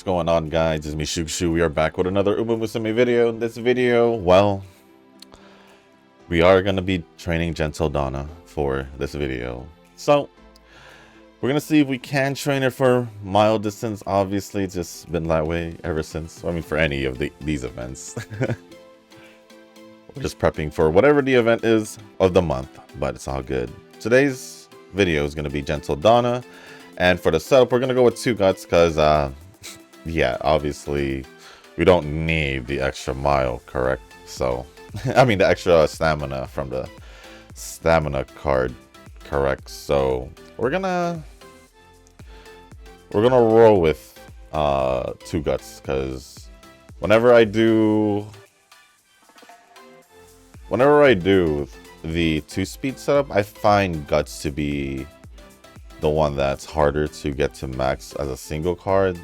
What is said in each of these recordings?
going on, guys? It's me, Shukshu. We are back with another umamusume video. In this video, well, we are going to be training Gentildonna for this video. So, we're going to see if we can train her for mile distance. Obviously, it's just been that way ever since. I mean, for any of these events. We're just prepping for whatever the event is of the month, but it's all good. Today's video is going to be Gentildonna. And for the setup, we're going to go with 2 guts because, yeah, obviously, we don't need the extra mile, correct? So, I mean, the extra stamina from the stamina card, correct? So, we're gonna roll with 2 guts because whenever I do the 2-speed setup, I find guts to be the one that's harder to get to max as a single card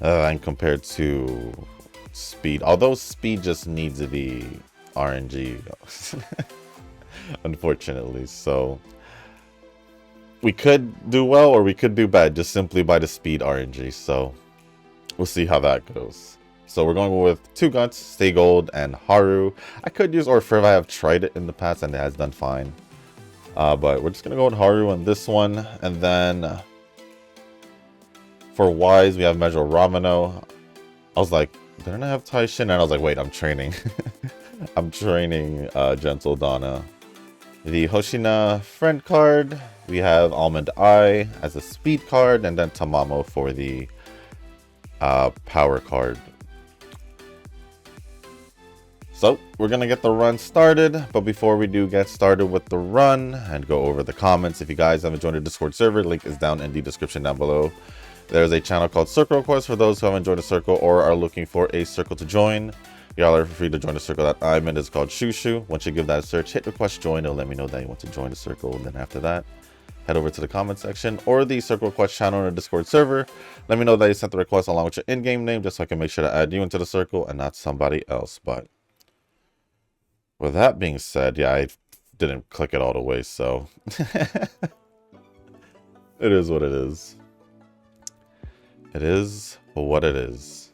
and compared to speed, although speed just needs the RNG unfortunately. So we could do well or we could do bad just simply by the speed RNG, so we'll see how that goes. So we're going with 2 guts, Stay Gold, and Haru. I could use Orfriv. I have tried it in the past and it has done fine. But we're just going to go with Haru on this one. And then for Wise, we have Measure Ramino. I was like, didn't I have Taishin? And I was like, wait, I'm training. I'm training Gentildonna. The Hoshina friend card, we have Almond Eye as a speed card. And then Tamamo for the power card. So, we're going to get the run started, but before we do get started with the run and go over the comments, if you guys haven't joined the Discord server, link is down in the description down below. There's a channel called Circle Request for those who haven't joined a circle or are looking for a circle to join. Y'all are free to join the circle that I'm in. It's called Shushu. Once you give that a search, hit request join, it'll let me know that you want to join the circle. And then after that, head over to the comment section or the Circle Request channel in the Discord server. Let me know that you sent the request along with your in-game name just so I can make sure to add you into the circle and not somebody else. But with that being said, yeah, I didn't click it all the way, so it is what it is. It is what it is.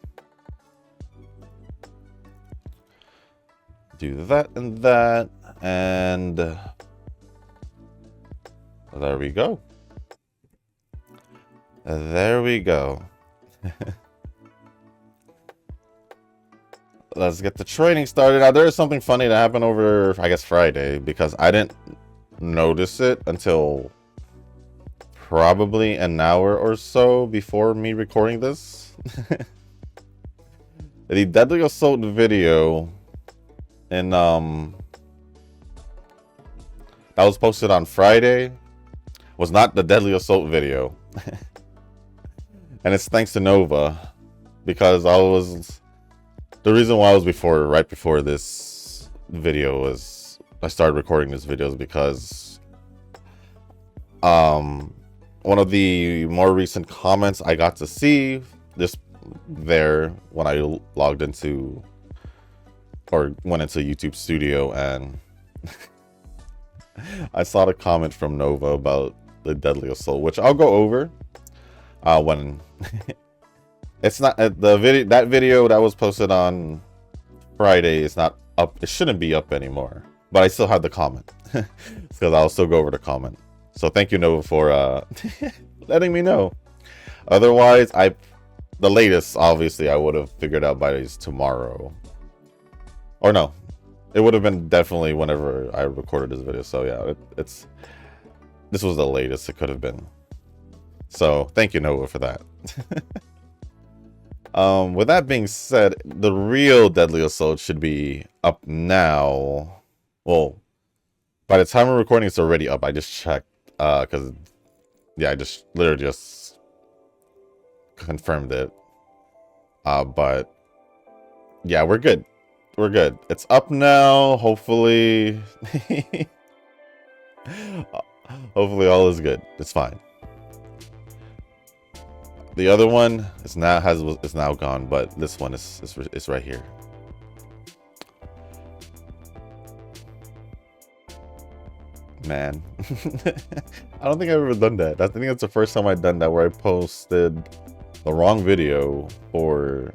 Do that and that, and there we go. There we go. Let's get the training started. Now, there is something funny that happened over, I guess, Friday, because I didn't notice it until probably an hour or so before me recording this. The Deadly Assault video in that was posted on Friday was not the Deadly Assault video. And it's thanks to Nova, because the reason why I was right before this video was I started recording this video is because one of the more recent comments I got to see just there when I logged into or went into YouTube Studio, and I saw the comment from Nova about the Deadly Assault, which I'll go over when it's not the video. That video that was posted on Friday is not up. It shouldn't be up anymore, but I still have the comment because I'll still go over the comment. So thank you, Nova, for letting me know. Otherwise, the latest, obviously, I would have figured out by tomorrow, or no, it would have been definitely whenever I recorded this video. So yeah, this was the latest it could have been. So thank you, Nova, for that. With that being said, the real Deadly Assault should be up now. Well, by the time we're recording, it's already up. I just checked, because, yeah, I just literally just confirmed it. But, yeah, we're good. We're good. It's up now, hopefully. Hopefully all is good. It's fine. The other one is now gone, but this one is right here. Man, I don't think I've ever done that. I think that's the first time I've done that, where I posted the wrong video for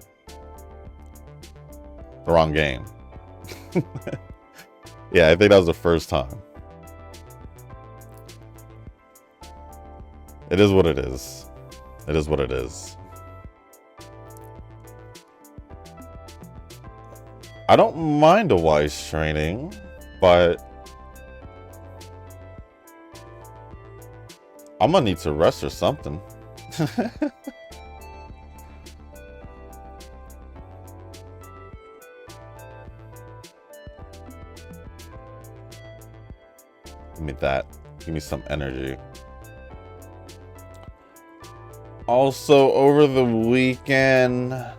the wrong game. Yeah, I think that was the first time. It is what it is. It is what it is. I don't mind a wise training, but I'm gonna need to rest or something. Give me that. Give me some energy. Also, over the weekend, I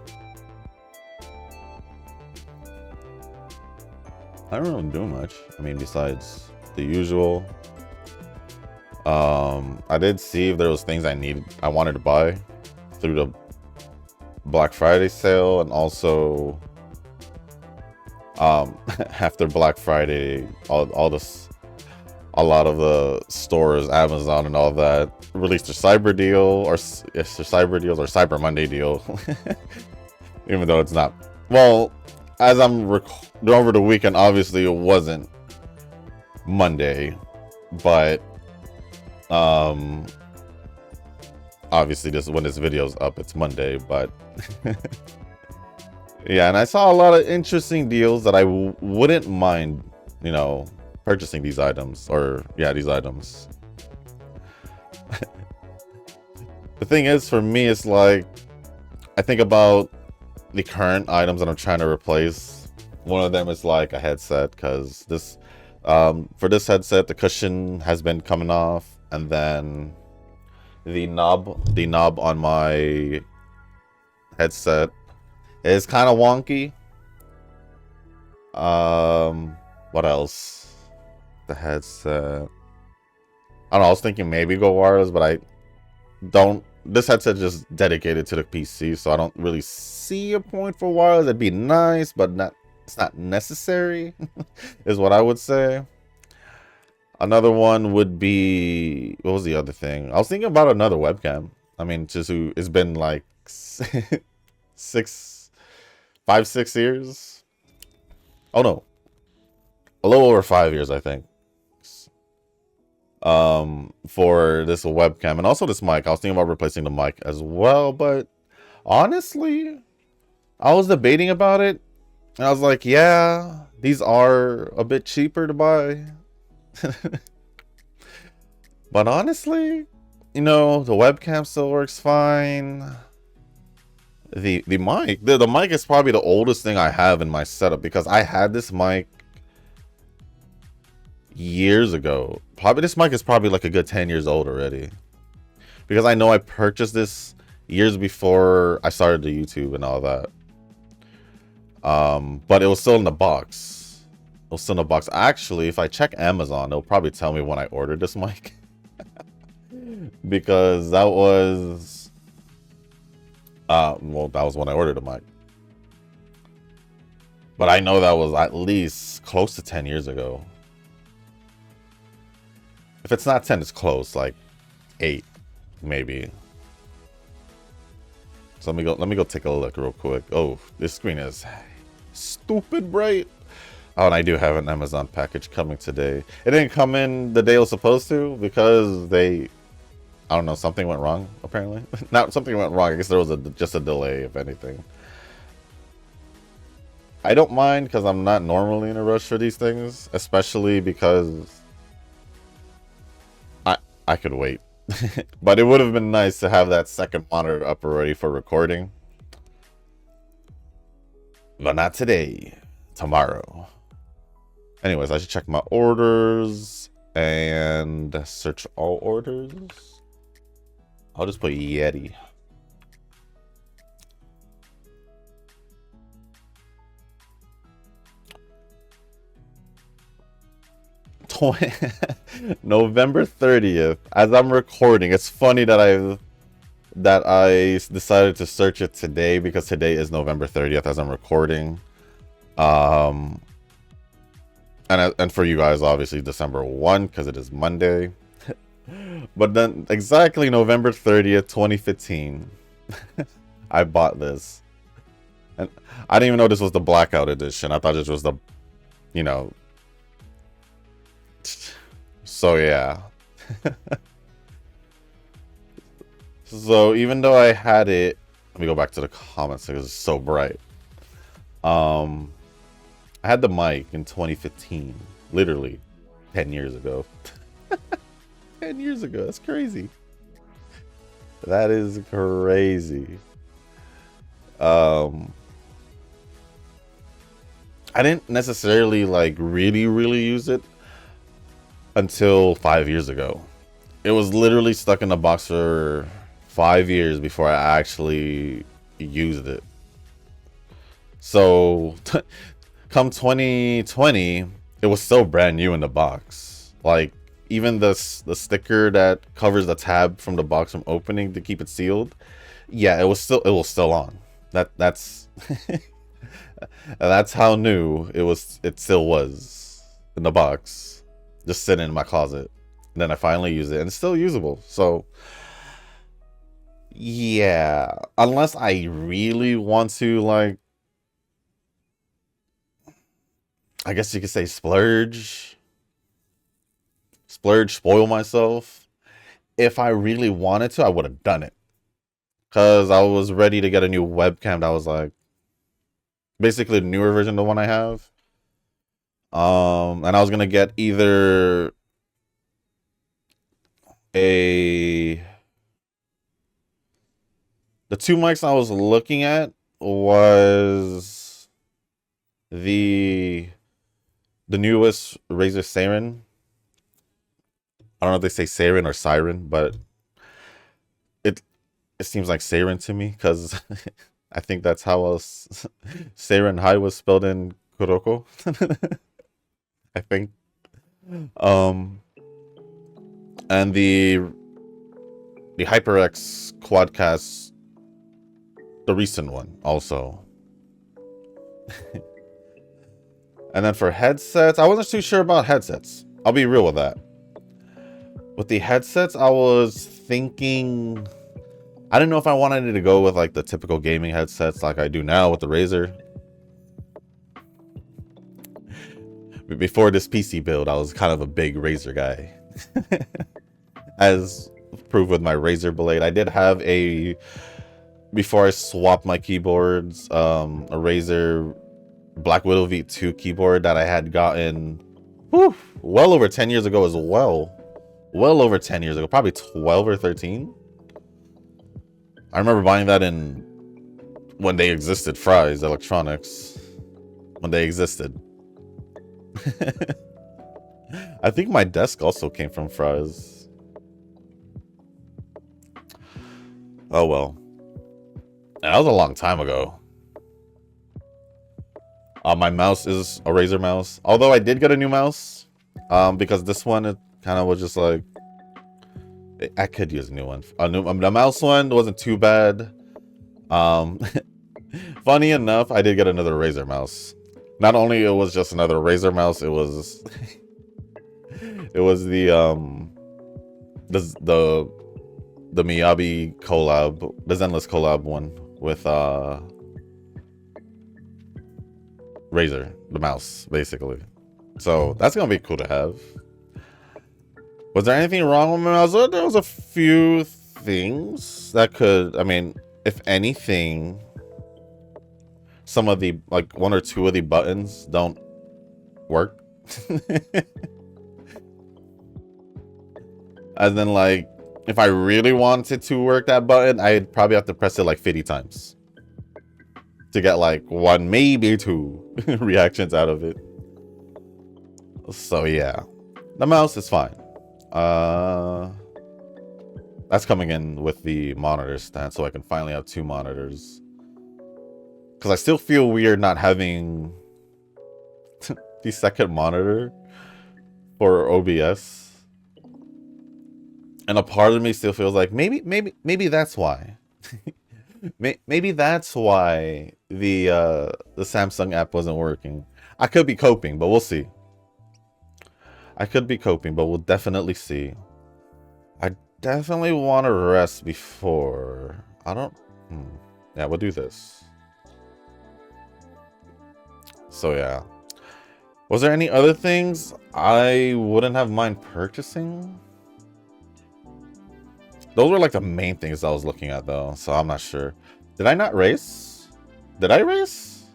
don't really do much. I mean, besides the usual. I did see if there was things I wanted to buy through the Black Friday sale, and also after Black Friday, a lot of the stores, Amazon and all that, released their Cyber deal, or it's their Cyber deals or Cyber Monday deal. Even though it's not. Well, as I'm over the weekend, obviously it wasn't Monday, but obviously when this video's up, it's Monday, but yeah, and I saw a lot of interesting deals that I wouldn't mind, you know, purchasing these items, or yeah, these items. The thing is, for me, it's like, I think about the current items that I'm trying to replace. One of them is like a headset, because this for this headset, the cushion has been coming off, and then the knob on my headset is kind of wonky. What else? The headset, I don't know, I was thinking maybe go wireless, but I don't. This headset is just dedicated to the PC, so I don't really see a point for wireless. It'd be nice, but it's not necessary, is what I would say. Another one would be, what was the other thing? I was thinking about another webcam. I mean, it's been like 5-6 years. Oh no, a little over 5 years, I think. For this webcam and also this mic. I was thinking about replacing the mic as well, but honestly, I was debating about it, and I was like, yeah, these are a bit cheaper to buy. But honestly, you know, the webcam still works fine. The mic, the mic is probably the oldest thing I have in my setup, because I had this mic years ago. Probably this mic is probably like a good 10 years old already, because I know I purchased this years before I started the YouTube and all that. But it was still in the box. It was still in the box. Actually, if I check Amazon, it'll probably tell me when I ordered this mic. Because that was well, that was when I ordered the mic. But I know that was at least close to 10 years ago. If it's not 10, it's close, like 8, maybe. So let me go take a look real quick. Oh, this screen is stupid bright. Oh, and I do have an Amazon package coming today. It didn't come in the day it was supposed to, because I don't know, something went wrong, apparently. Not something went wrong, I guess there was just a delay, if anything. I don't mind, because I'm not normally in a rush for these things, especially because I could wait. But it would have been nice to have that second monitor up already for recording. But not today. Tomorrow. Anyways, I should check my orders and search all orders. I'll just put Yeti. November 30th. As I'm recording, it's funny that I decided to search it today, because today is November 30th as I'm recording. And for you guys, obviously December 1, because it is Monday. But then exactly November 30th, 2015. I bought this. And I didn't even know this was the blackout edition. I thought this was the, you know. So yeah. So even though I had it, let me go back to the comments because it's so bright. I had the mic in 2015, literally 10 years ago. 10 years ago, that's crazy. That is crazy. I didn't necessarily like really use it until 5 years ago. It was literally stuck in the box for 5 years before I actually used it. So come 2020, it was still brand new in the box. Like even the sticker that covers the tab from the box from opening to keep it sealed, yeah, it was still on. That's that's how new it was. It still was in the box, just sitting in my closet. And then I finally used it, and it's still usable. So yeah, unless I really want to, like, I guess you could say splurge, spoil myself. If I really wanted to, I would have done it. Because I was ready to get a new webcam that was like basically the newer version of the one I have. And I was going to get either the two mics I was looking at was the newest Razer Siren. I don't know if they say Siren or Siren, but it seems like Siren to me because I think that's how else Siren High was spelled in Kuroko. I think. And the HyperX Quadcast, the recent one also. And then for headsets, I wasn't too sure about headsets. I'll be real with that. With the headsets, I was thinking, I didn't know if I wanted to go with like the typical gaming headsets like I do now with the Razer. Before this PC build, I was kind of a big Razer guy. As proved with my Razer Blade. I did have before I swapped my keyboards, a Razer Black Widow V2 keyboard that I had gotten well over 10 years ago as well. Well over 10 years ago, probably 12 or 13. I remember buying that when they existed, Fry's Electronics. When they existed. I think my desk also came from Fry's. Oh well. That was a long time ago. My mouse is a Razer mouse. Although I did get a new mouse. Because this one, it kind of was just like, I could use a new one. The mouse one wasn't too bad. Funny enough, I did get another Razer mouse. Not only it was just another Razer mouse, it was the Miyabi collab, the Zenless collab one with Razer, the mouse, basically. So that's gonna be cool to have. Was there anything wrong with my mouse? There was a few things that could, I mean, if anything, some of the, like, one or two of the buttons don't work. As in, like, if I really wanted to work that button, I'd probably have to press it like 50 times to get like one, maybe two reactions out of it. So yeah, the mouse is fine. That's coming in with the monitor stand, so I can finally have two monitors. Because I still feel weird not having the second monitor for OBS. And a part of me still feels like maybe that's why. Maybe that's why the Samsung app wasn't working. I could be coping, but we'll see. I could be coping, but we'll definitely see. I definitely want to rest before. I don't Yeah, we'll do this. So yeah. Was there any other things I wouldn't have mind purchasing? Those were like the main things I was looking at though, so I'm not sure. Did I not race? Did I race?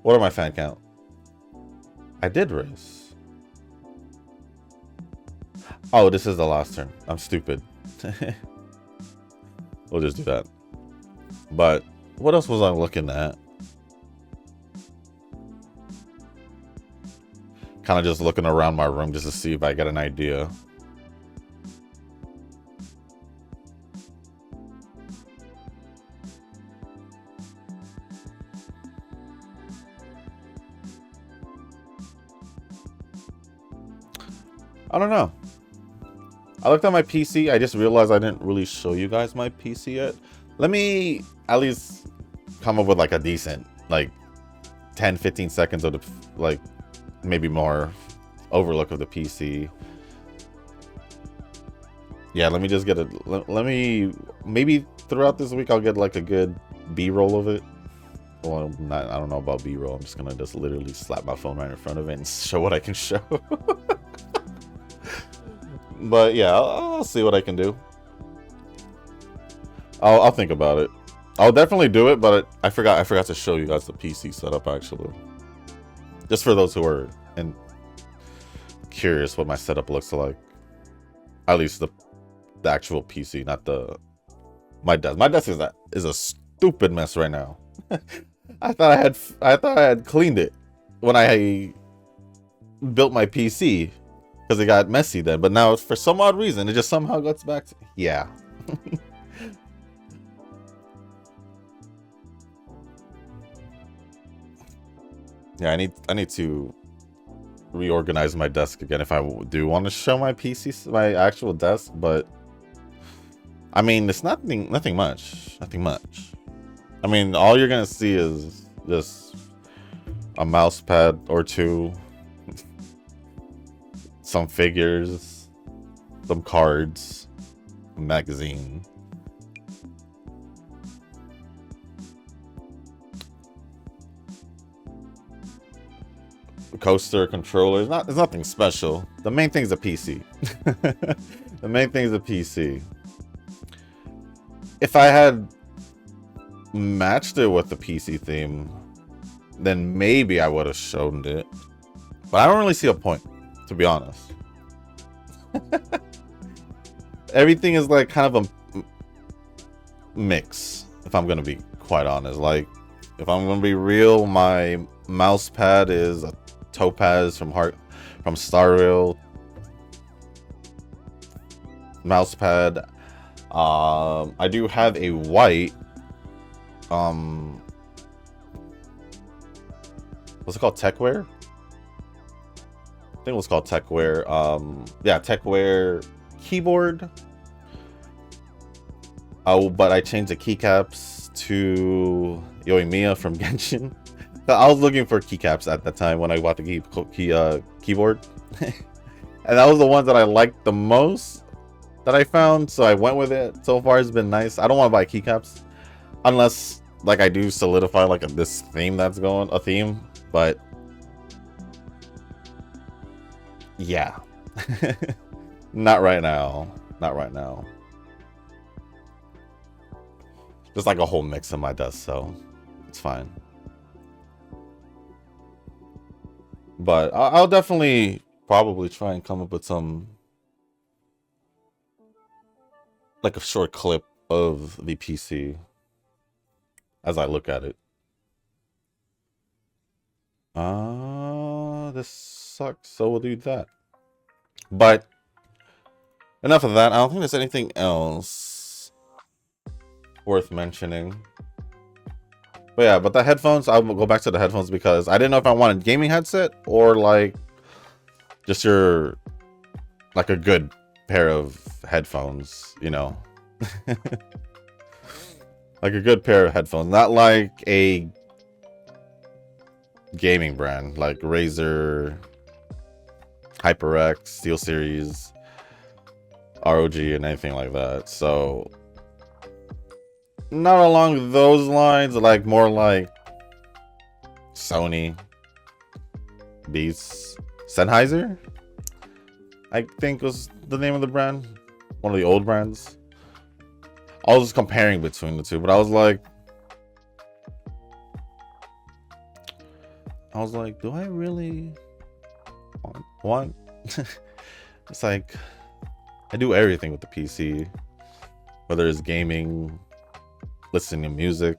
What are my fan count? I did race. Oh, this is the last turn. I'm stupid. We'll just do that. But what else was I looking at? Kind of just looking around my room just to see if I get an idea. I don't know. I looked at my PC. I just realized I didn't really show you guys my PC yet. Let me at least come up with like a decent, like 10-15 seconds of the, like maybe more overlook of the PC. Yeah, let me just get a, let me, maybe throughout this week I'll get like a good B-roll of it. Well, I don't know about B-roll. I'm just gonna just literally slap my phone right in front of it and show what I can show. But yeah, I'll see what I can do. I'll think about it. I'll definitely do it, but I forgot to show you guys the PC setup actually. Just for those who are curious what my setup looks like. At least the actual PC, not my desk. My desk is a stupid mess right now. I thought I had cleaned it when I built my PC. Because it got messy then, but now for some odd reason it just somehow gets back to, yeah. Yeah, I need to reorganize my desk again if I do want to show my PC, my actual desk, but I mean it's nothing much. I mean all you're gonna see is just a mouse pad or two. Some figures, some cards, a magazine. A coaster, controller. It's nothing special. The main thing is a PC. The main thing is a PC. If I had matched it with the PC theme, then maybe I would have shown it. But I don't really see a point, to be honest. Everything is like kind of a mix, if I'm gonna be quite honest. Like, if I'm gonna be real, my mouse pad is a topaz from Star Rail mouse pad. I do have a white what's it called, Techwear? I think it was called Techwear. Yeah, Techwear keyboard. Oh, but I changed the keycaps to Yoimiya from Genshin. I was looking for keycaps at that time when I bought the keyboard. And that was the one that I liked the most that I found, so I went with it. So far it's been nice. I don't want to buy keycaps unless like I do solidify like this theme that's going, a theme, but yeah. Not right now. Not right now. There's like a whole mix in my desk, so it's fine. But I'll definitely probably try and come up with some, like a short clip of the PC as I look at it. This sucks, so we'll do that. But enough of that. I don't think there's anything else worth mentioning. But yeah, but the headphones, I'll go back to the headphones because I didn't know if I wanted a gaming headset or like just your, like a good pair of headphones, you know. Like a good pair of headphones, not like a gaming brand like Razer, HyperX, SteelSeries, ROG, and anything like that. So Not along those lines, like more like Sony, Beats, Sennheiser, I think was the name of the brand. One of the old brands. I was just comparing between the two, but I was like, do I really want? It's like, I do everything with the PC, whether it's gaming, listening to music,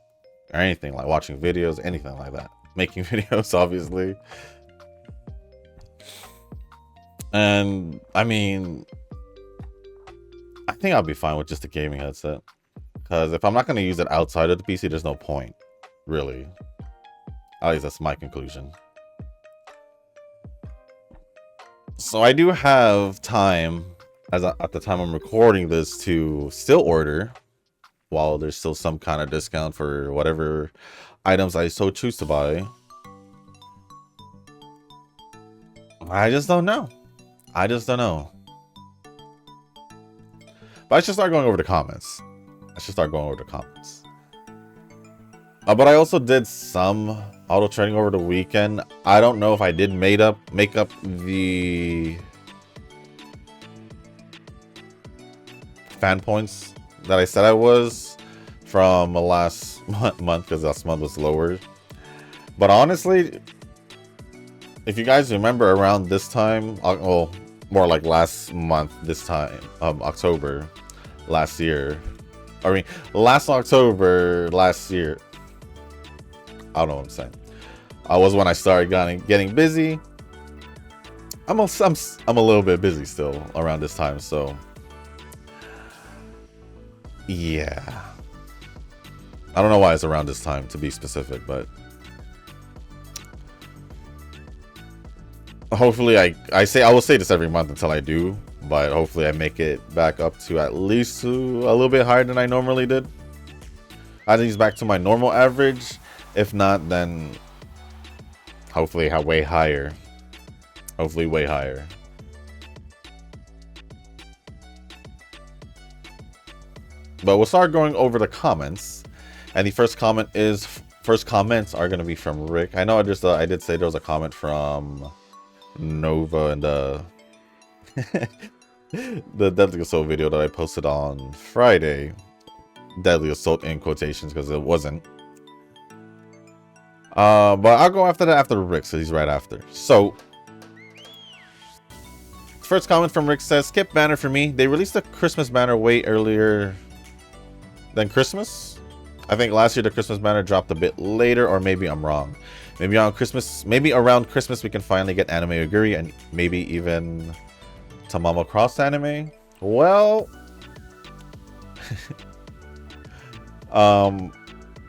or anything, like watching videos, anything like that. Making videos, obviously. And I mean, I think I'll be fine with just a gaming headset, because if I'm not going to use it outside of the PC, there's no point, really. At least that's my conclusion. So I do have time, at the time I'm recording this, to still order while there's still some kind of discount for whatever items I so choose to buy. I just don't know. I just don't know. But I should start going over the comments. But I also did some auto trading over the weekend. I don't know if I did make up the fan points that I said I was from last month, because last month was lower. But honestly, if you guys remember around this time, well, more like last month, this time, October last year. I mean, last October last year. I don't know what I'm saying. Was when I started getting busy. I'm a little bit busy still around this time, so yeah. I don't know why it's around this time, to be specific, but hopefully I will say this every month until I do, but hopefully I make it back up to at least a little bit higher than I normally did. At least back to my normal average. If not, then hopefully way higher. Hopefully way higher. But we'll start going over the comments. And the first comments are going to be from Rick. I know I did say there was a comment from Nova and the Deadly Assault video that I posted on Friday. Deadly Assault in quotations, because it wasn't. But I'll go after that after Rick, so he's right after. So, first comment from Rick says, skip banner for me. They released the Christmas banner way earlier than Christmas. I think last year the Christmas banner dropped a bit later, or maybe I'm wrong. Maybe around Christmas we can finally get Anime Oguri and maybe even Tamamo Cross anime. Well,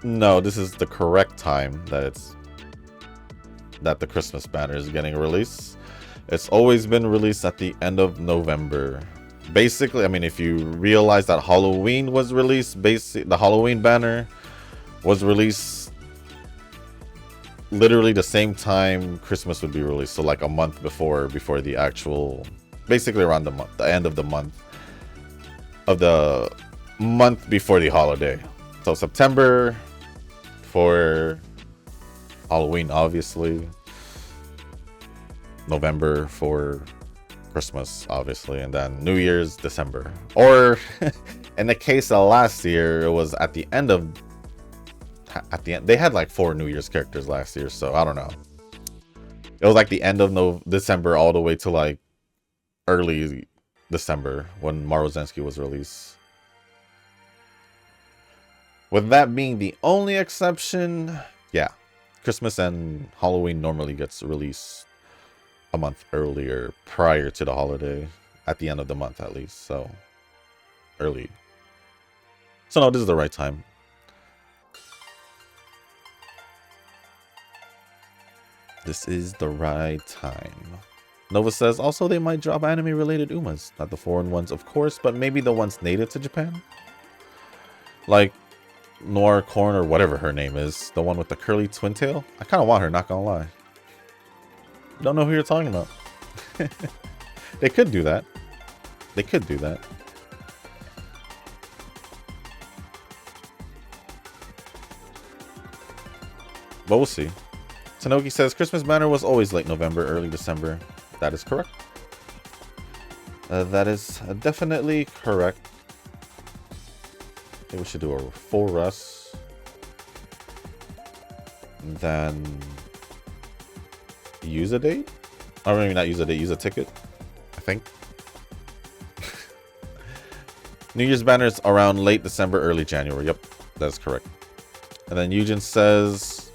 no, this is the correct time that the Christmas banner is getting released. It's always been released at the end of November. Basically, I mean, if you realize that Halloween was released, the Halloween banner was released literally the same time Christmas would be released. So like a month before the actual, basically around the end of the month before the holiday. So September for Halloween, obviously. November for Christmas, obviously, and then New Year's, December. Or in the case of last year, it was at the end. They had like 4 New Year's characters last year, so I don't know. It was like the end of December all the way to like early December when Marozensky was released. With that being the only exception, yeah, Christmas and Halloween normally gets released a month earlier, prior to the holiday, at the end of the month at least, so early. So no, this is the right time. This is the right time. Nova says, also they might drop anime related umas, not the foreign ones of course, but maybe the ones native to Japan, like Noir Corn or whatever her name is, the one with the curly twin tail. I kind of want her, not gonna lie. Don't know who you're talking about. They could do that. They could do that. but we'll see. Tanoki says Christmas banner was always late November, early December. That is correct. That is definitely correct. I think we should do a full rest. And then use a date? Or maybe not use a date, use a ticket, I think. New Year's banners around late December, early January. Yep, that is correct. And then Eugen says,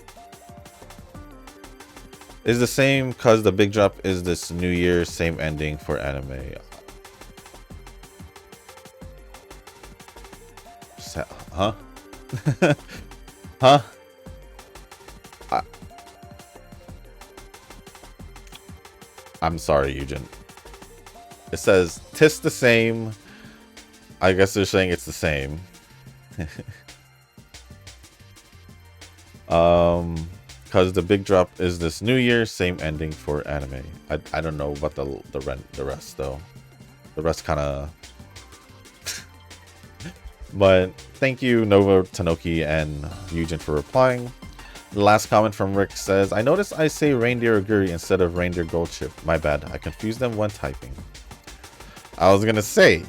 is the same because the big drop is this New Year, same ending for anime. Huh? Huh? I'm sorry, Eugen. It says, "Tis the same." I guess they're saying it's the same. Because the big drop is this New Year, same ending for anime. I don't know about the rest though. The rest kind of. But thank you, Nova, Tanoki, and Eugen for replying. The last comment from Rick says, I noticed I say reindeer aguri instead of reindeer gold chip. My bad. I confused them when typing. I was gonna say.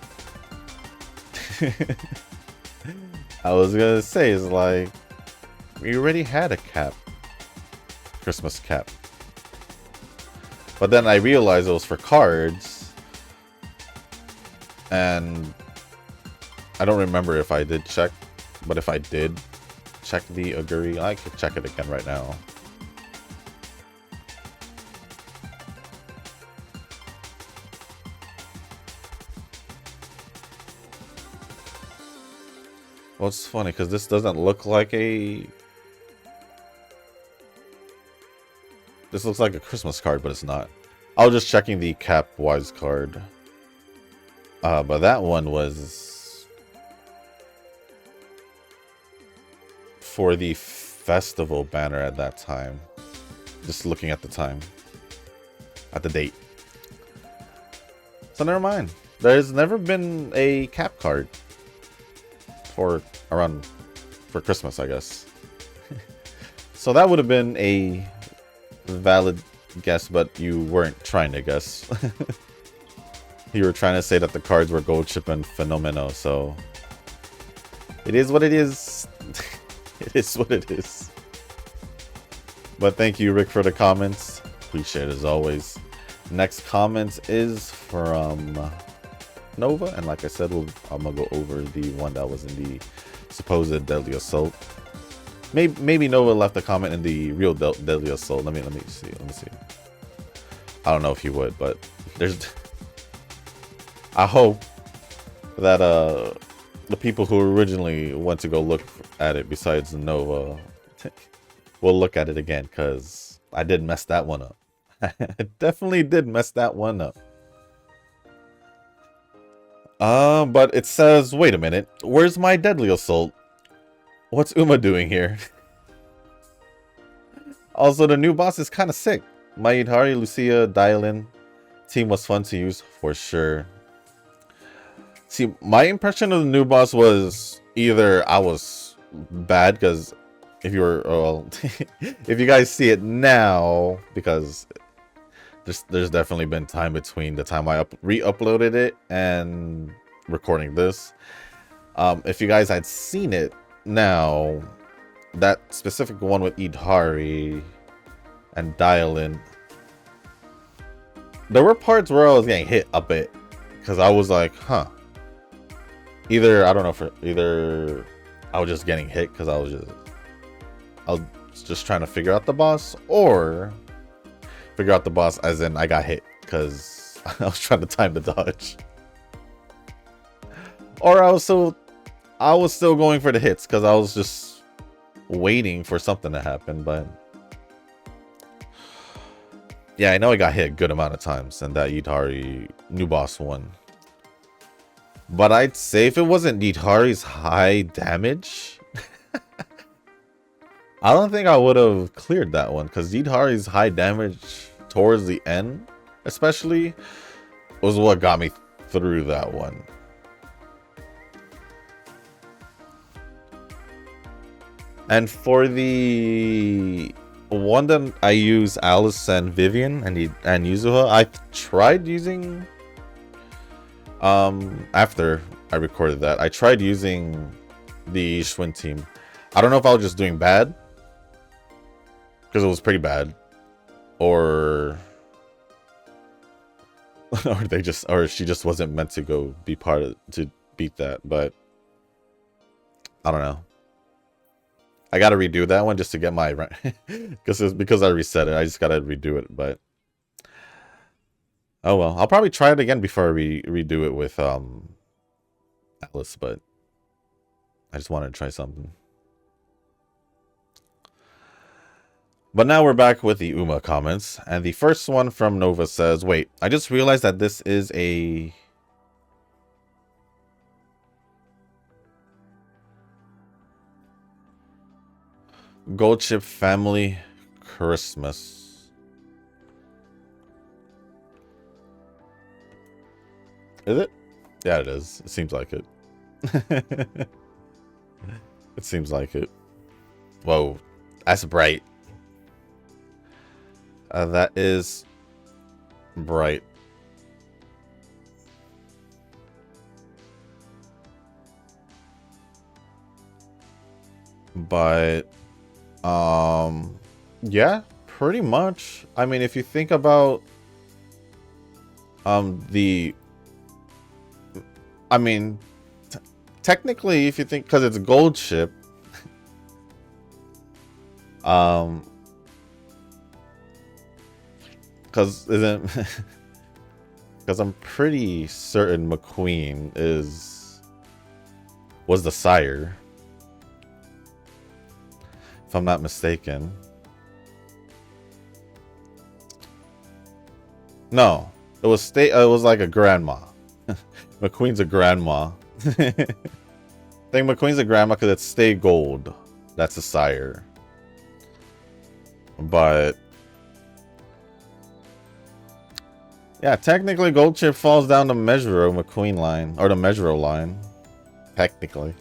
It's like, we already had a cap. Christmas cap. But then I realized it was for cards. And I don't remember if I did check. But if I did check the aguri, I could check it again right now. Well, it's funny because this doesn't look like a... This looks like a Christmas card, but it's not. I was just checking the Cap Wise card. But that one was... for the festival banner at that time. Just looking at the time. At the date. So never mind. There's never been a Cap card. For Christmas, I guess. So that would have been a valid guess, but you weren't trying to guess. You were trying to say that the cards were gold chip and Fenomeno, so it is what it is. It is what it is. But thank you, Rick, for the comments. Appreciate it as always. Next comment is from Nova, and like I said, I'm gonna go over the one that was in the supposed deadly assault. Maybe Nova left a comment in the real deadly assault. Let me see. I don't know if he would, but there's. I hope that the people who originally went to go look at it, besides Nova, will look at it again, because I did mess that one up. I definitely did mess that one up. But it says, wait a minute, where's my deadly assault? What's Uma doing here? Also, the new boss is kind of sick. My Idhari, Lucia, Dialin team was fun to use for sure. See, my impression of the new boss was either I was bad, because if you were, well, if you guys see it now, because there's definitely been time between the time I re-uploaded it and recording this. If you guys had seen it now, that specific one with Idhari and Dialin, there were parts where I was getting hit a bit, because I was like, huh. Either, I don't know, either I was just getting hit because I was just trying to figure out the boss, or figure out the boss as in I got hit because I was trying to time the dodge. Or I was still going for the hits because I was just waiting for something to happen. But yeah, I know I got hit a good amount of times in that Idhari new boss one. But I'd say if it wasn't Idhari's high damage, I don't think I would have cleared that one, because Idhari's high damage towards the end, especially, was what got me through that one. And for the one that I use, Alice and Vivian and Yuzuha, I tried using after I recorded that, I tried using the Schwinn team. I don't know if I was just doing bad, because it was pretty bad, or or she just wasn't meant to go be part of to beat that. But I don't know. I gotta redo that one just to get my because I reset it. I just gotta redo it. But oh well, I'll probably try it again before I redo it with Alice. But I just wanted to try something. But now we're back with the Uma comments, and the first one from Nova says, "Wait, I just realized that this is a." Gold Chip Family Christmas. Is it? Yeah, it is. It seems like it. It seems like it. Whoa, that's bright. That is bright. But yeah, pretty much. I mean, if you think about technically, if you think, because it's a gold ship, because isn't because I'm pretty certain McQueen was the sire, if I'm not mistaken. No, it was like a grandma. McQueen's a grandma. I think McQueen's a grandma because it's stay gold. That's a sire. But yeah, technically Gold Chip falls down the Mejuro McQueen line, or the Mejuro line. Technically.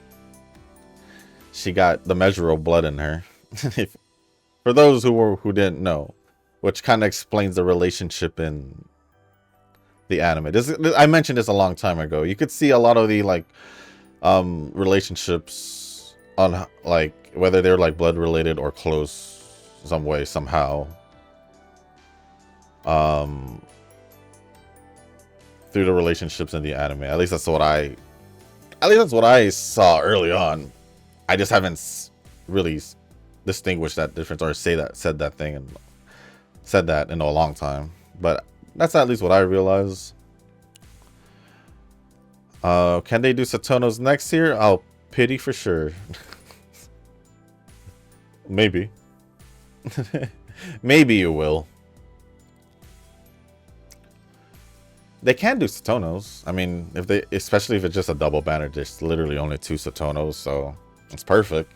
She got the Mejuro blood in her. For those who didn't know, which kind of explains the relationship in the anime. I mentioned this a long time ago. You could see a lot of the relationships on like whether they're like blood related or close some way somehow. Through the relationships in the anime. At least that's what I saw early on. I just haven't really distinguished that difference or said that in a long time. But that's at least what I realize. Can they do Satono's next year? I'll pity for sure. Maybe. Maybe you will. They can do Satonos. I mean, especially if it's just a double banner, there's literally only 2 Satonos, so it's perfect.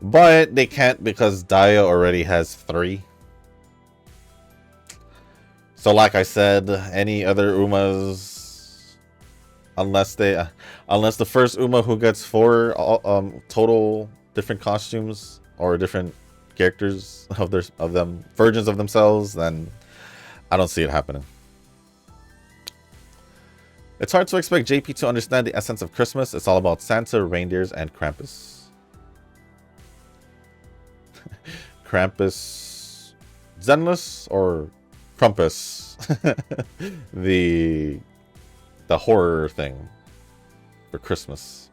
But they can't because Daya already has 3. So like I said, any other Umas, unless the first Uma who gets 4 total different costumes or different characters of them, versions of themselves, then I don't see it happening. It's hard to expect JP to understand the essence of Christmas. It's all about Santa, reindeers, and Krampus. Krampus, Zenless, or Krampus, the horror thing for Christmas.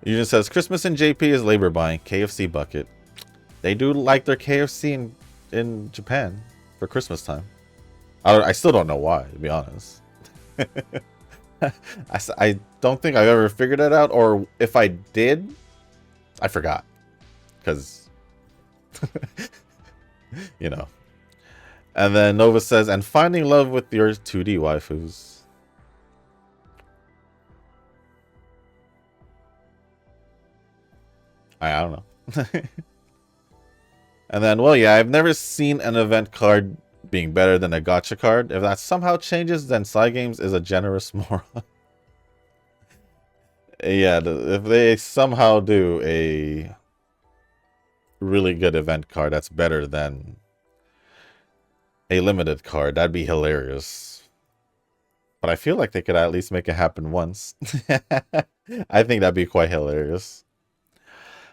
Eugene says Christmas in JP is labor buying. KFC bucket. They do like their KFC in Japan for Christmas time. I still don't know why, to be honest. I don't think I've ever figured it out, or if I did, I forgot. Because, you know. And then Nova says, and finding love with your 2D waifus. I don't know. And then, well, yeah, I've never seen an event card being better than a gacha card. If that somehow changes, then Cygames is a generous moron. Yeah, if they somehow do a really good event card that's better than a limited card. That'd be hilarious. But I feel like they could at least make it happen once. I think that'd be quite hilarious.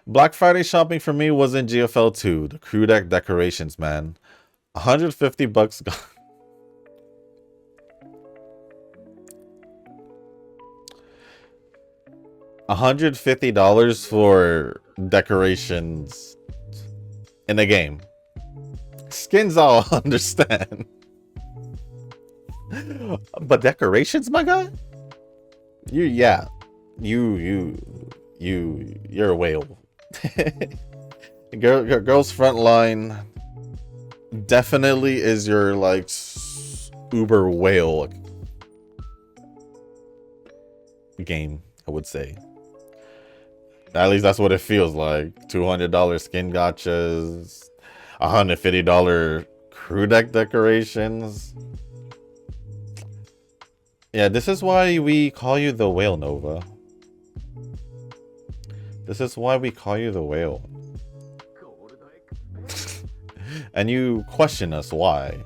Black Friday shopping for me was in GFL 2. The crew deck decorations, man. 150 bucks gone. $150 for decorations in the game. Skins I'll understand. But decorations, my guy? You're a whale. Girls Frontline definitely is your like uber whale game, I would say. At least that's what it feels like. $200 skin gotchas, $150 crew deck decorations. Yeah, this is why we call you the whale, Nova. This is why we call you the whale. And you question us why.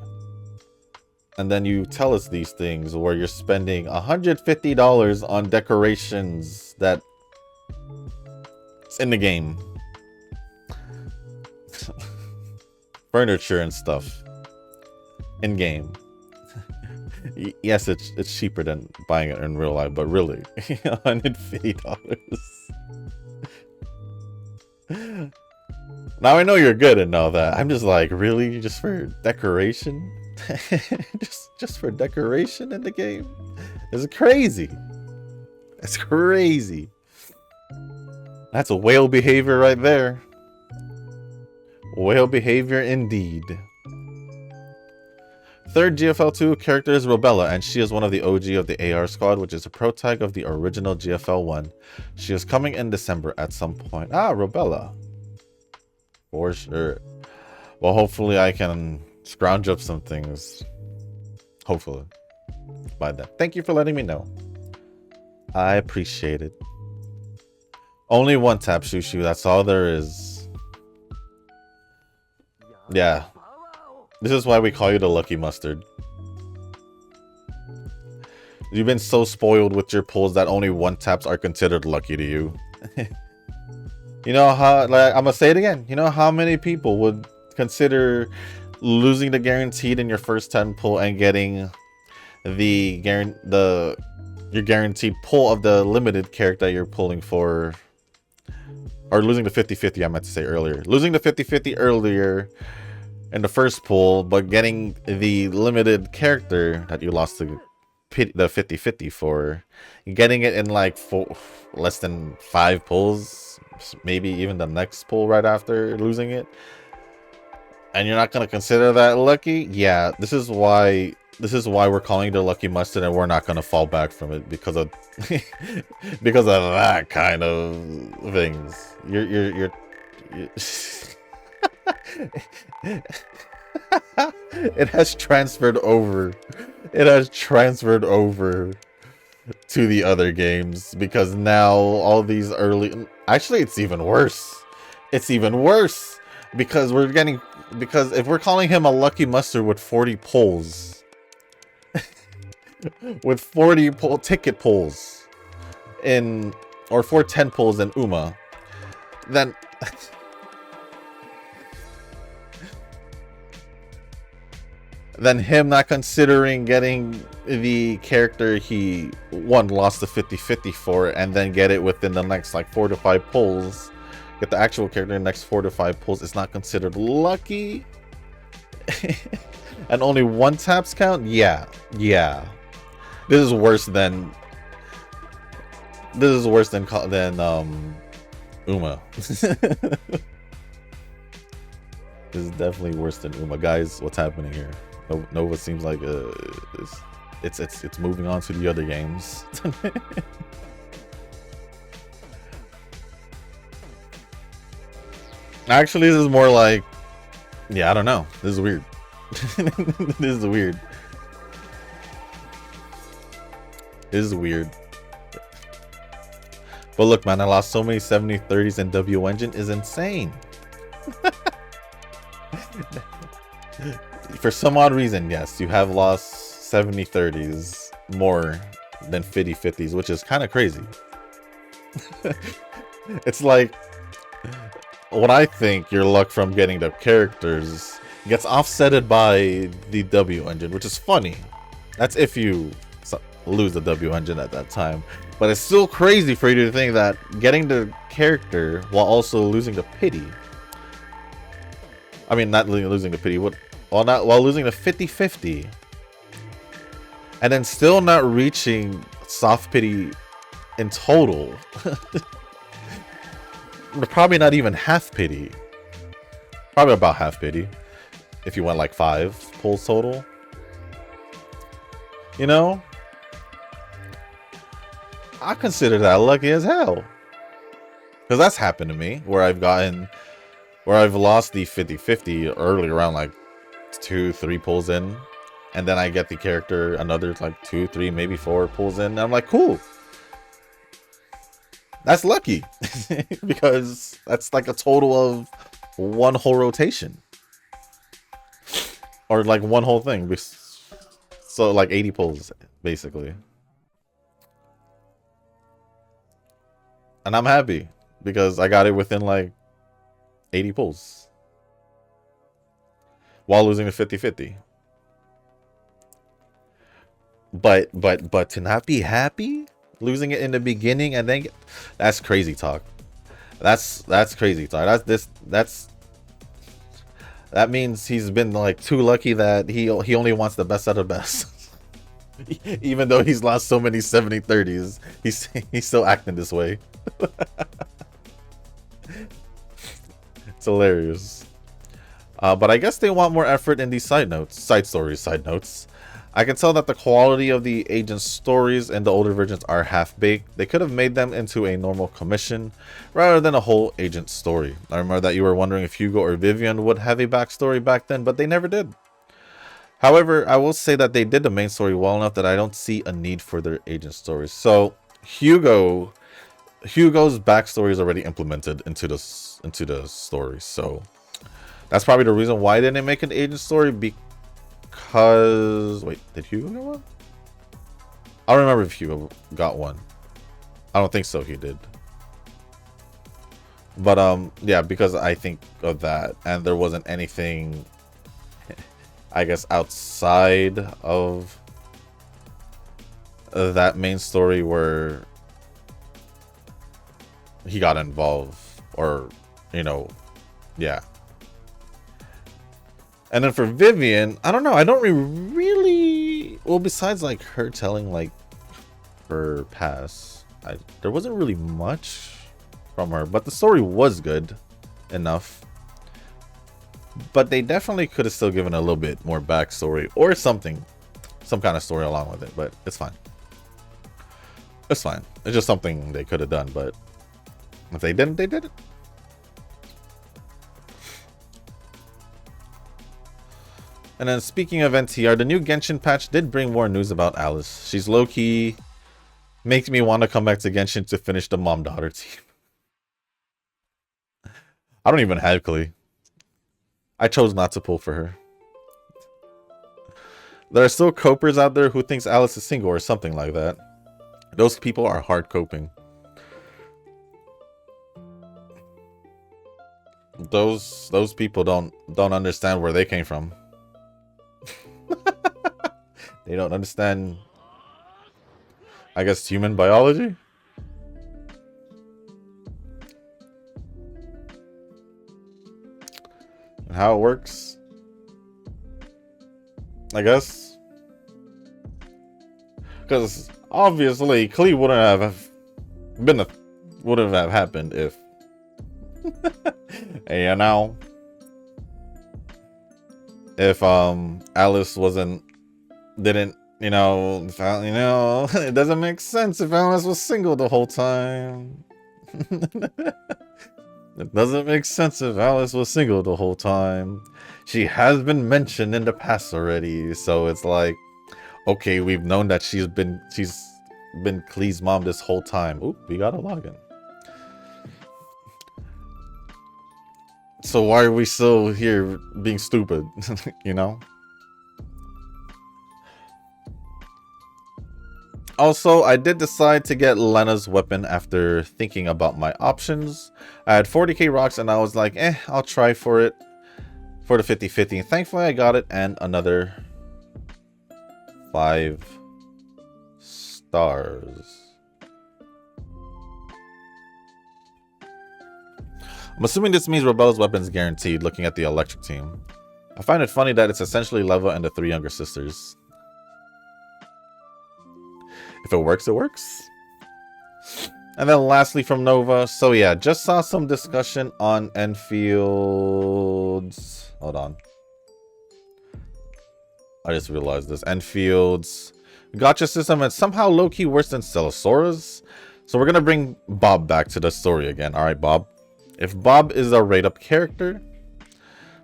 And then you tell us these things where you're spending $150 on decorations that in the game. Furniture and stuff in game. Yes, it's cheaper than buying it in real life, but really, $150. Now I know you're good and all that. I'm just like, really, just for decoration? just for decoration in the game? It's crazy. It's crazy. That's a whale behavior right there. Whale behavior indeed. Third GFL2 character is Robella, and she is one of the OG of the AR squad, which is a pro tag of the original GFL1. She is coming in December at some point. Ah, Robella. For sure. Well, hopefully I can scrounge up some things. Hopefully. By that. Thank you for letting me know. I appreciate it. Only one tap, Shushu. That's all there is. Yeah. This is why we call you the Lucky Mustard. You've been so spoiled with your pulls that only one taps are considered lucky to you. You know how, like, I'm gonna say it again. You know how many people would consider losing the guaranteed in your first 10 pull and getting your guaranteed pull of the limited character you're pulling for, or losing the 50-50, I meant to say earlier. Losing the 50-50 earlier in the first pull, but getting the limited character that you lost the 50-50 for, getting it in like less than 5 pulls, maybe even the next pull right after losing it, and you're not going to consider that lucky. Yeah, this is why we're calling it the Lucky Mustard, and we're not going to fall back from it because of because of that kind of things. You're it has transferred over. It has transferred over to the other games because now all these early, actually it's even worse. It's even worse because if we're calling him a Lucky Mustard with 40 pulls, with 40 ticket pulls in, or 410 pulls in Uma, then him not considering getting the character he lost the 50-50 for, and then get it within the next like 4 to 5 pulls, get the actual character in the next 4 to 5 pulls, is not considered lucky. And only 1 taps count. Yeah, this is worse than Uma. This is definitely worse than Uma. Guys, what's happening here? Nova seems like it's moving on to the other games. Actually, this is more like, yeah, I don't know. This is weird. This is weird. This is weird. But look, man, I lost so many 70-30s in W Engine is insane. For some odd reason, yes, you have lost 70-30s more than 50-50s, which is kind of crazy. It's like, what I think your luck from getting the characters gets offsetted by the W engine, which is funny. That's if you lose the W engine at that time. But it's still crazy for you to think that getting the character while also losing the pity. I mean, not losing the pity, while losing the 50-50. And then still not reaching soft pity in total. Probably not even half pity. Probably about half pity. If you went like 5 pulls total. You know? I consider that lucky as hell. Because that's happened to me. Where I've lost the 50-50 early around like 2-3 pulls in. And then I get the character another like 2-3, maybe 4 pulls in. And I'm like, cool. That's lucky. Because that's like a total of 1 whole rotation. Or like 1 whole thing. So like 80 pulls, basically. And I'm happy. Because I got it within like 80 pulls. While losing the 50-50. But to not be happy? Losing it in the beginning and then that's crazy talk. That's crazy talk. That means he's been like too lucky that he only wants the best of the best. Even though he's lost so many 70-30s, he's still acting this way. It's hilarious. But I guess they want more effort in these side notes. I can tell that the quality of the agent's stories in the older versions are half-baked. They could have made them into a normal commission rather than a whole agent story. I remember that you were wondering if Hugo or Vivian would have a backstory back then, but they never did. However, I will say that they did the main story well enough that I don't see a need for their agent stories. So Hugo's backstory is already implemented into the story. So that's probably the reason why they didn't make an agent story. Because wait, did Hugo get one? I don't remember if Hugo got one. I don't think so. He did. But yeah, because I think of that, and there wasn't anything, I guess, outside of that main story where he got involved, or yeah. And then for Vivian, I don't know. I don't really. Well, besides like her telling like her past, there wasn't really much from her. But the story was good enough. But they definitely could have still given a little bit more backstory or something, some kind of story along with it. But it's fine. It's fine. It's just something they could have done. But if they didn't, they didn't. And then speaking of NTR, the new Genshin patch did bring more news about Alice. She's low-key, makes me want to come back to Genshin to finish the mom-daughter team. I don't even have Klee. I chose not to pull for her. There are still copers out there who thinks Alice is single or something like that. Those people are hard coping. Those people don't understand where they came from. They don't understand, I guess, human biology. And how it works, I guess. Because obviously Klee wouldn't have happened if if Alice didn't it doesn't make sense if Alice was single the whole time. It doesn't make sense if Alice was single the whole time. She has been mentioned in the past already, so it's like, okay, we've known that she's been Klee's mom this whole time. Oop, we got a login. So why are we still here being stupid? You know? Also, I did decide to get Lena's weapon after thinking about my options. I had 40k rocks and I was like, I'll try for it for the 50-50. And thankfully I got it and another 5 stars. I'm assuming this means Rebel's weapon's guaranteed, looking at the electric team. I find it funny that it's essentially Leva and the 3 younger sisters. If it works, it works. And then lastly from Nova. So yeah, just saw some discussion on Enfield's... Hold on. I just realized this. Enfield's gotcha system is somehow low-key worse than Stellasaurus. So we're going to bring Bob back to the story again. Alright, Bob. If Bob is a rate-up character,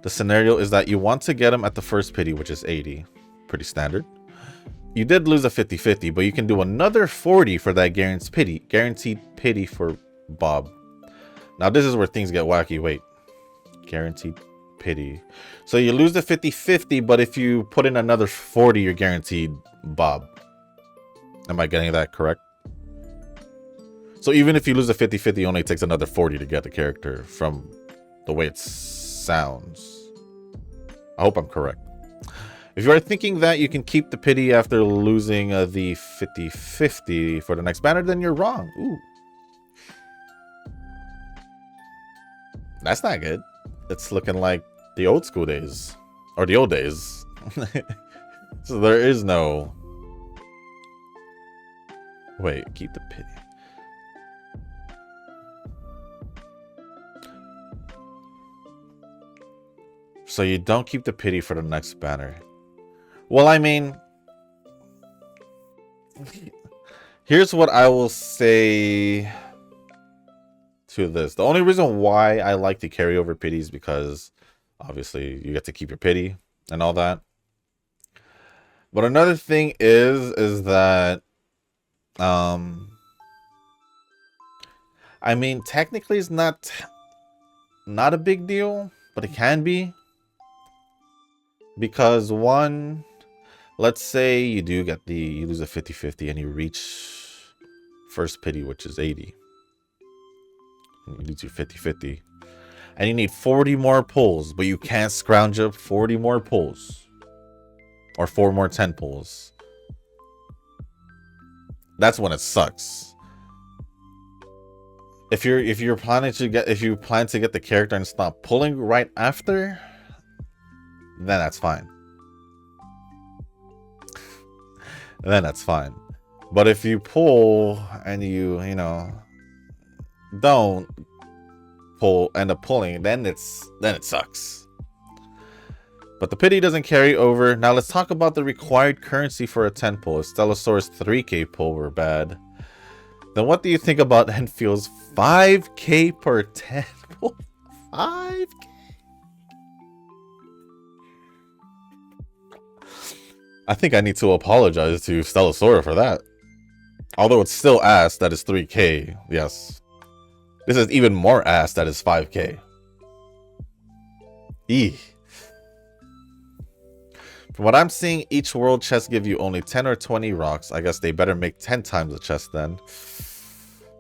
the scenario is that you want to get him at the first pity, which is 80. Pretty standard. You did lose a 50-50, but you can do another 40 for that guaranteed pity for Bob. Now this is where things get wacky. Wait. Guaranteed pity. So you lose the 50-50, but if you put in another 40, you're guaranteed Bob. Am I getting that correct? So even if you lose a 50-50, it only takes another 40 to get the character from the way it sounds. I hope I'm correct. If you are thinking that you can keep the pity after losing the 50-50 for the next banner, then you're wrong. Ooh. That's not good. It's looking like the old school days. Or the old days. So there is no... Wait, keep the pity. So you don't keep the pity for the next banner. Well, I mean, here's what I will say to this. The only reason why I like to carry over pity is because obviously you get to keep your pity and all that. But another thing is that I mean, technically it's not a big deal, but it can be. Because one, let's say you do get you lose a 50-50 and you reach first pity, which is 80. You lose your 50-50. And you need 40 more pulls, but you can't scrounge up 40 more pulls. Or 4 more 10 pulls. That's when it sucks. If you plan to get the character and stop pulling right after, then that's fine. Then that's fine. But if you pull and you don't end up pulling, then it sucks. But the pity doesn't carry over. Now let's talk about the required currency for a 10 pull. If Stellasaurus 3k pull were bad, then what do you think about Enfield's 5k per 10 pull? 5k? I think I need to apologize to Stellasaurus for that. Although it's still ass that is 3k. Yes. This is even more ass that is 5k. Eeh. From what I'm seeing, each world chest give you only 10 or 20 rocks. I guess they better make 10 times the chest then.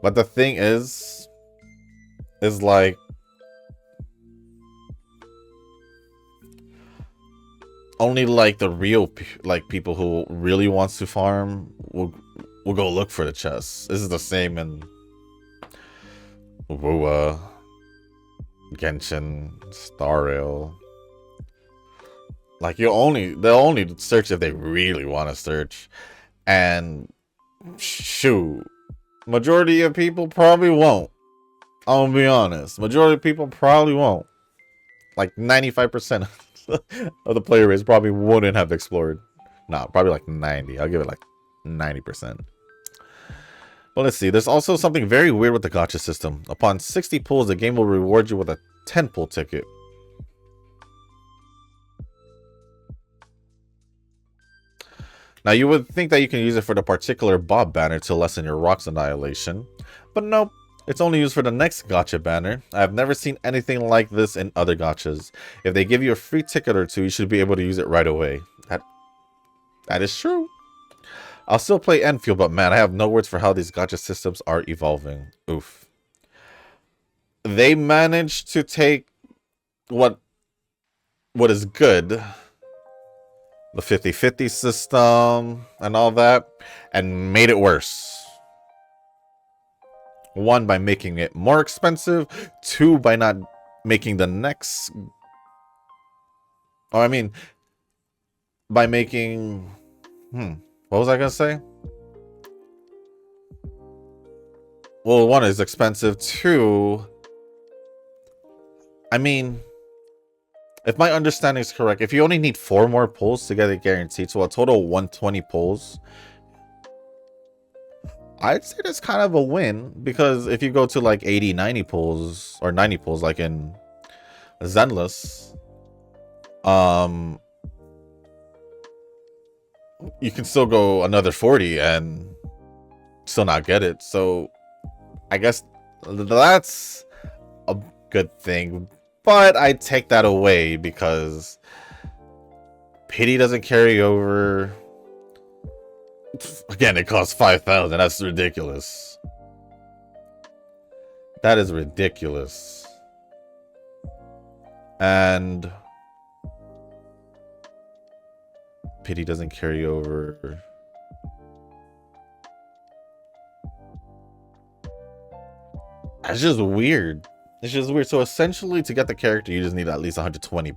But the thing is like, only like the real people who really wants to farm will go look for the chests. This is the same in Wua, Genshin, Star Rail. Like they'll only search if they really want to search, and shoot, majority of people probably won't. I'm gonna be honest. Majority of people probably won't. Like 95% of the player base probably wouldn't have explored. Nah, probably like 90. I'll give it like 90%. Well, let's see. There's also something very weird with the gacha system. Upon 60 pulls, the game will reward you with a 10 pull ticket. Now, you would think that you can use it for the particular Bob banner to lessen your rocks annihilation. But nope. It's only used for the next gacha banner. I have never seen anything like this in other gachas. If they give you a free ticket or two, you should be able to use it right away. That is true. I'll still play Enfield, but man, I have no words for how these gacha systems are evolving. Oof. They managed to take what is good, the 50-50 system and all that, and made it worse. One, by making it more expensive. Two, by not making the next... Oh, I mean, by making... What was I going to say? Well, one is expensive. Two, I mean, if my understanding is correct, if you only need 4 more pulls to get it guaranteed, so a total of 120 pulls, I'd say that's kind of a win, because if you go to like 80, 90 pulls, or 90 pulls like in Zenless, you can still go another 40 and still not get it. So I guess that's a good thing, but I take that away because pity doesn't carry over. Again, it costs 5,000. That's ridiculous. That is ridiculous. And pity doesn't carry over. That's just weird. It's just weird. So essentially, to get the character, you just need at least 120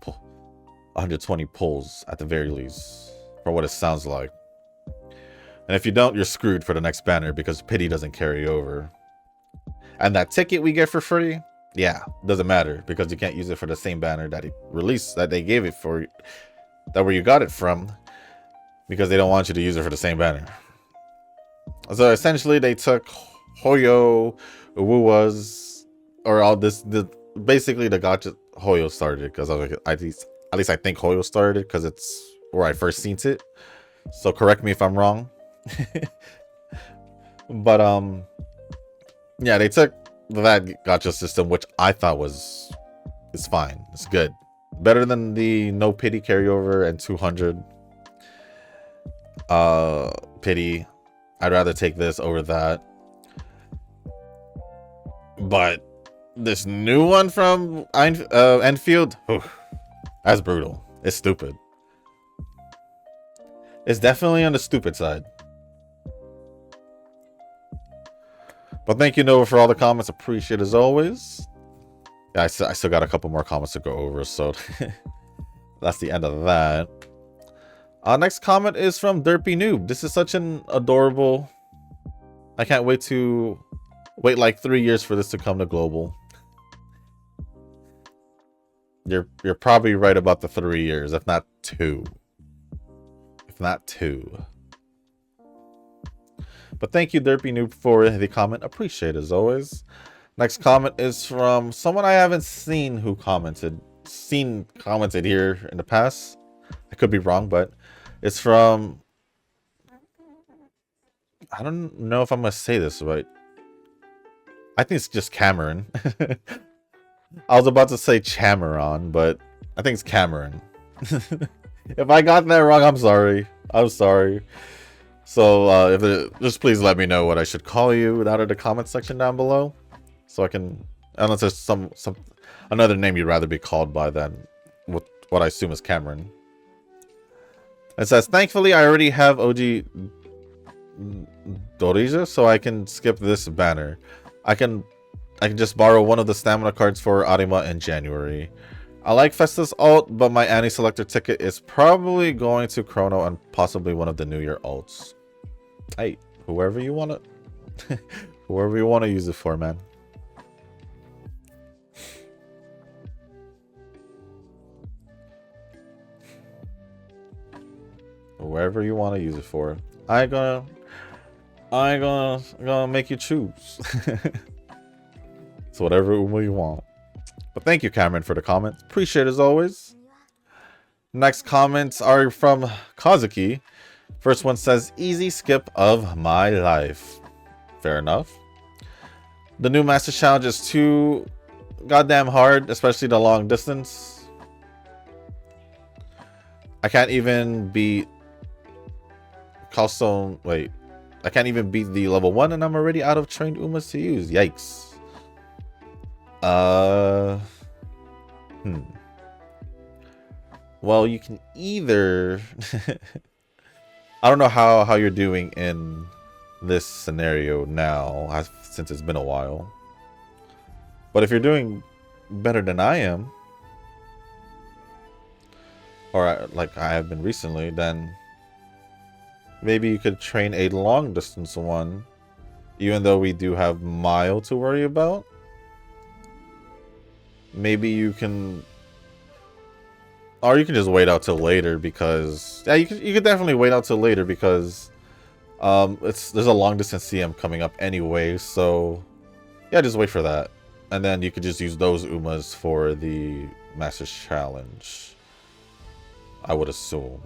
pulls at the very least, for what it sounds like. And if you don't, you're screwed for the next banner because pity doesn't carry over. And that ticket we get for free, yeah, doesn't matter because you can't use it for the same banner that he released, that they gave it for, that where you got it from, because they don't want you to use it for the same banner. So essentially, they took Hoyo, Uwuwas, or all this, basically the gacha Hoyo started, because at least I think Hoyo started because it's where I first seen it. So correct me if I'm wrong. But yeah, they took that gacha system, which I thought is fine. It's good, better than the no pity carryover and 200 pity. I'd rather take this over that. But this new one from Enfield, that's brutal. It's stupid. It's definitely on the stupid side. But thank you, Nova, for all the comments. Appreciate it as always. Yeah, I still got a couple more comments to go over, so that's the end of that. Next comment is from Derpy Noob. This is such an adorable... I can't wait to... Wait like 3 years for this to come to global. You're probably right about the 3 years, if not 2. If not 2. But thank you, Derpy Noob, for the comment. Appreciate it as always. Next comment is from someone I haven't seen who commented here in the past. I could be wrong, but it's from... I don't know if I'm going to say this right. I think it's just Cameron. I was about to say Chamaron, but I think it's Cameron. If I got that wrong, I'm sorry. I'm sorry. So just please let me know what I should call you down in the comment section down below, so I can, unless there's some another name you'd rather be called by than what I assume is Cameron. It says, thankfully I already have OG Dorija, so I can skip this banner. I can just borrow one of the stamina cards for Arima in January. I like Festus alt, but my anti-selector ticket is probably going to Chrono and possibly one of the New Year alts. Hey, whoever you want to whoever you want to use it for, man. Whoever you want to use it for. I ain't gonna make you choose. So whatever you want. But thank you, Cameron, for the comments. Appreciate it as always. Next comments are from Kazuki. First one says, easy skip of my life. Fair enough. The new Master Challenge is too goddamn hard, especially the long distance. I can't even beat Callstone. Wait, I can't even beat the level 1 and I'm already out of trained Umas to use. Yikes. Well, you can either I don't know how you're doing in this scenario now, since it's been a while. But if you're doing better than I am, or like I have been recently, then maybe you could train a long distance one, even though we do have mile to worry about. Maybe you can, or you can just wait out till later, because yeah, you could definitely wait out till later, because there's a long distance CM coming up anyway, so yeah, just wait for that, and then you could just use those Umas for the Masters Challenge, I would assume.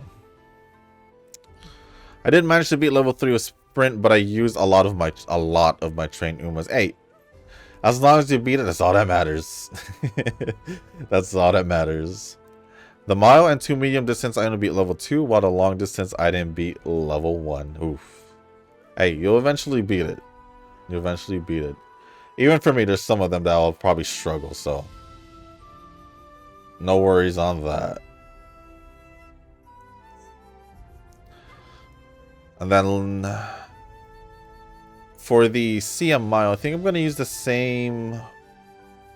I did manage to beat level 3 with sprint, but I used a lot of my trained Umas. Hey, as long as you beat it, that's all that matters. That's all that matters. The mile and 2 medium distance I only beat level 2, while the long distance I didn't beat level 1. Oof. Hey, you'll eventually beat it. You'll eventually beat it. Even for me, there's some of them that I'll probably struggle, so no worries on that. And then for the CM mile, I think I'm going to use the same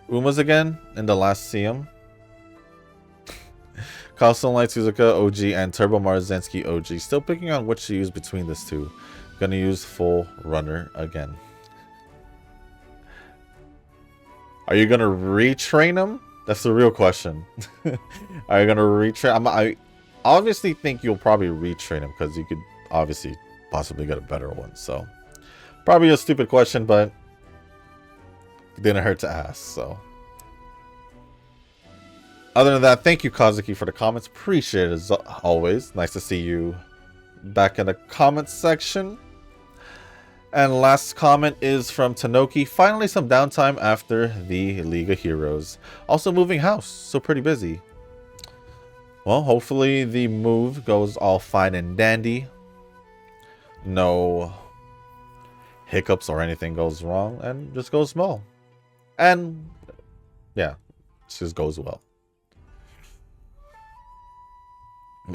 Umas again in the last CM. Callstone Light Suzuka OG and Turbo Marzensky OG. Still picking on which to use between these two. Gonna use Full Runner again. Are you gonna retrain him? That's the real question. Are you gonna retrain? I obviously think you'll probably retrain him, because you could obviously possibly get a better one. So probably a stupid question, but it didn't hurt to ask. So other than that, thank you, Kazuki, for the comments. Appreciate it as always. Nice to see you back in the comments section. And last comment is from Tanoki. Finally some downtime after the League of Heroes. Also moving house, so pretty busy. Well, hopefully the move goes all fine and dandy. No hiccups or anything goes wrong, and just goes well. And yeah, it just goes well.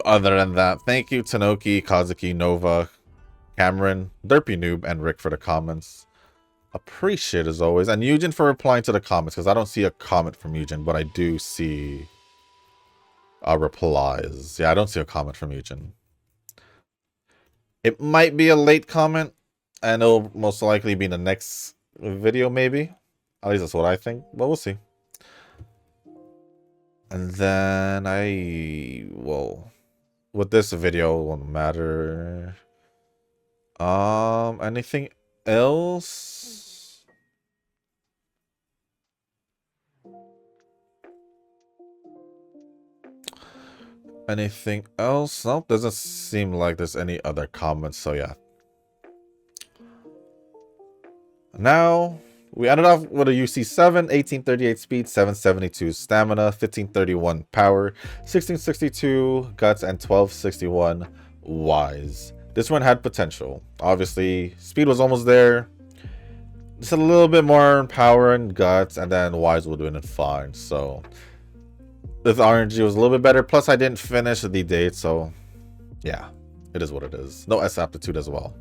Other than that, thank you Tanoki, Kazuki, Nova, Cameron, Derpy Noob, and Rick for the comments. Appreciate as always. And Eugen for replying to the comments, because I don't see a comment from Eugen, but I do see replies. Yeah, I don't see a comment from Eugen. It might be a late comment, and it'll most likely be in the next video, maybe. At least that's what I think, but we'll see. And then with this video, it won't matter. Anything else? Anything else? Nope, doesn't seem like there's any other comments, so yeah. Now, we ended off with a UC7, 1838 speed, 772 stamina, 1531 power, 1662 guts, and 1261 wise. This one had potential. Obviously, speed was almost there. Just a little bit more power and guts, and then wise would have been fine. So this RNG was a little bit better. Plus, I didn't finish the date, so yeah, it is what it is. No S aptitude as well.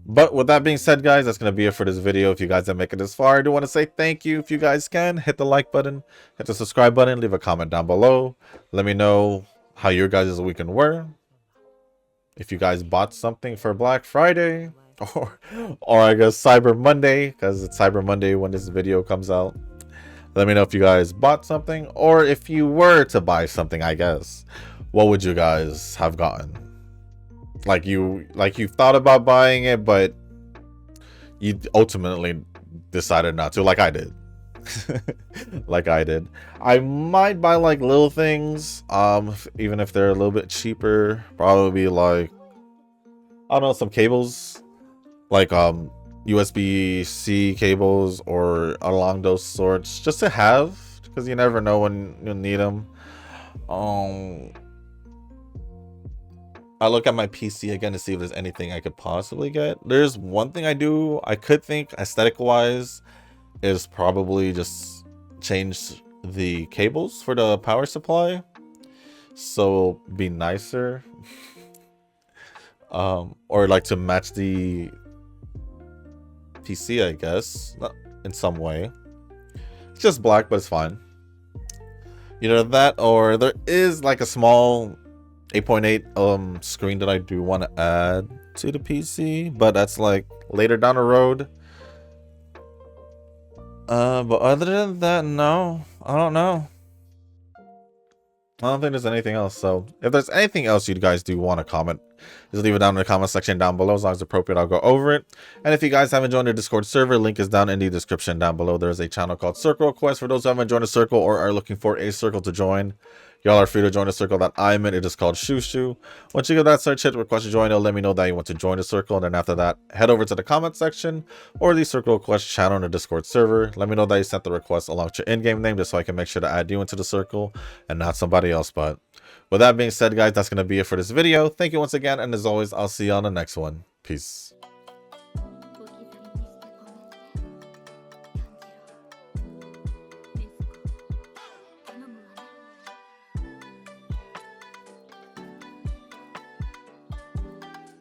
But with that being said, guys, that's going to be it for this video. If you guys didn't make it this far, I do want to say thank you. If you guys can, hit the like button, hit the subscribe button, leave a comment down below. Let me know how your guys' weekend were. If you guys bought something for Black Friday, or I guess Cyber Monday, because it's Cyber Monday when this video comes out. Let me know if you guys bought something, or if you were to buy something, I guess, what would you guys have gotten? Like you thought about buying it, but you ultimately decided not to, like I did. Like I did. I might buy like little things, even if they're a little bit cheaper. Probably like, I don't know, some cables, like USB-C cables or along those sorts, just to have, because you never know when you'll need them. I look at my PC again to see if there's anything I could possibly get. There's one thing I could think aesthetic wise is probably just change the cables for the power supply, so be nicer. Or like to match the PC, I guess, in some way. It's just black, but it's fine. Either that, or there is like a small 8.8 screen that I do want to add to the PC, but that's like later down the road. But other than that, no, I don't know. I don't think there's anything else. So if there's anything else you guys do want to comment, just leave it down in the comment section down below. As long as appropriate, I'll go over it. And if you guys haven't joined the Discord server, link is down in the description down below. There's a channel called Circle Quest for those who haven't joined a circle or are looking for a circle to join. Y'all are free to join a circle that I'm in. It is called Shushu. Once you get that search hit, request to join, it'll let me know that you want to join a circle. And then after that, head over to the comment section or the Circle Quest channel in the Discord server. Let me know that you sent the request along with your in-game name, just so I can make sure to add you into the circle and not somebody else. But with that being said, guys, that's going to be it for this video. Thank you once again. And as always, I'll see you on the next one. Peace.